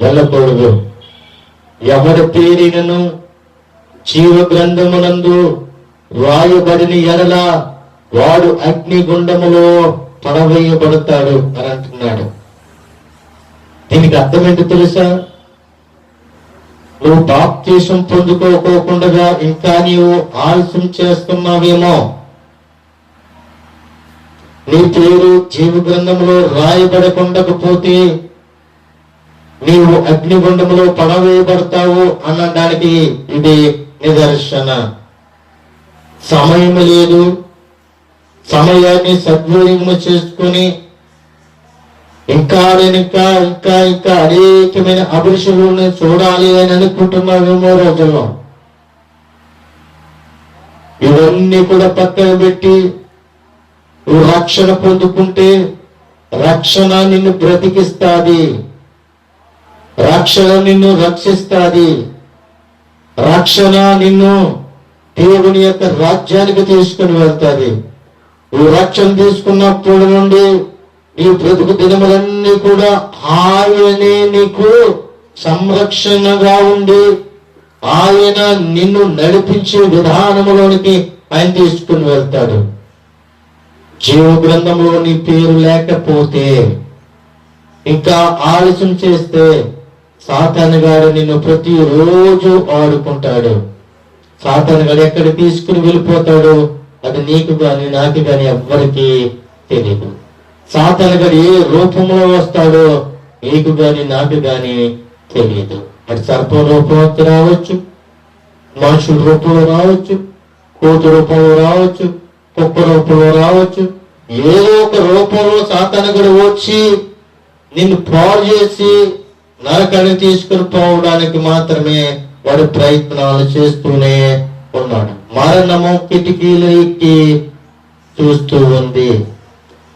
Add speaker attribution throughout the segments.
Speaker 1: వెళ్ళకూడదు. ఎవరి పేరినను జీవ గ్రంథమునందు రాయబడిన ఎడల వాడు అగ్నిగుండములో పడవేయబడతాడు అని అంటున్నాడు. దీనికి అర్థం ఏంటో తెలుసా? నువ్వు బాప్తీసం పొందుకోకుండా ఇంకా నీవు ఆలస్యం చేస్తున్నావేమో. నీ పేరు జీవ గ్రంథంలో రాయబడకుండకపోతే నీవు అగ్నిగుండములో పడవేయబడతావు అనడానికి ఇది నిదర్శన. సమయం లేదు, సమయాన్ని సద్వినియోగం చేసుకుని ఇంకా అనేకమైన అభిరుచులను చూడాలి అని అనుకుంటున్నావేమో రోజుల్లో. ఇవన్నీ కూడా పక్కన పెట్టి నువ్వు రక్షణ పొందుకుంటే రక్షణ నిన్ను బ్రతికిస్తాది, రక్షణ నిన్ను రక్షిస్తాది, రక్షణ నిన్ను దేవుని యొక్క రాజ్యానికి తీసుకుని వెళ్తాది. నువ్వు రక్షణ తీసుకున్నప్పుడు నుండి నీ బ్రతుకు దినములన్నీ కూడా ఆయనే నీకు సంరక్షణగా ఉండి ఆయన నిన్ను నడిపించే విధానములోనికి ఆయన తీసుకుని వెళ్తాడు. జీవ గ్రంథంలో నీ పేరు లేకపోతే, ఇంకా ఆలస్యం చేస్తే సాతాను గారు నిన్ను ప్రతిరోజు ఆడుకుంటాడు. సాతాను గారు ఎక్కడ తీసుకుని వెళ్ళిపోతాడు అది నీకు గాని నాకు గాని ఎవ్వరికీ తెలియదు. సాతాను గారు ఏ రూపంలో వస్తాడో నీకు గాని నాకు గాని తెలియదు. అది సర్ప రూపంలో రావచ్చు, మనుషుల రూపంలో రావచ్చు, కోతి రూపంలో రావచ్చు, కుక్క రూపంలో రావచ్చు. ఏదో ఒక రూపంలో సాతాను గారు వచ్చి నిన్ను పాడు చేసి నరకాన్ని తీసుకుని పోవడానికి మాత్రమే వాడు ప్రయత్నాలు చేస్తూనే ఉన్నాడు. మరణము కిటికీలు ఎక్కి చూస్తూ ఉంది.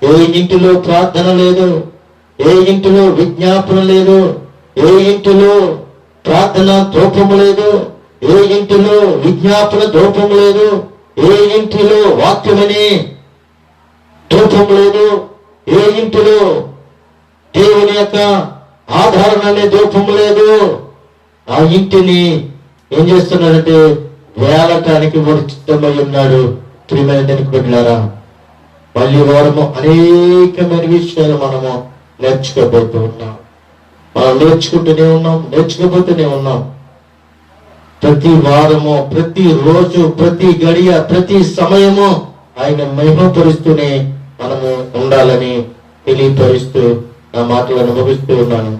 Speaker 1: ఏ ఇంటిలో ప్రార్థన లేదు, ఏ ఇంటిలో విజ్ఞాపన లేదు, ఏ ఇంటిలో ప్రార్థన ధూపము లేదు, ఏ ఇంటిలో విజ్ఞాపన ధూపము లేదు, ఏ ఇంటిలో వాక్యమని ధూపం లేదు, ఏ ఇంటిలో దేవుని యొక్క ఆధారణ అనే ధూపం లేదు. ఆ ఇంటిని ఏం చేస్తున్నాడంటే వేలటానికి వాడు సిద్ధమై ఉన్నాడు. ప్రియమైన దానికి బిడ్డలారా, మళ్ళీ వారము అనేకమైన విషయాలు మనము నేర్చుకోబోతూ ఉన్నాం. మనం నేర్చుకుంటూనే ఉన్నాం, నేర్చుకోబోతూనే ఉన్నాం. ప్రతి వారము, ప్రతి రోజు, ప్రతి గడియ, ప్రతి సమయము ఆయన మహిమపరుస్తూనే మనము ఉండాలని తెలియపరుస్తూ నా మాటలను ముగిస్తూ ఉన్నాను.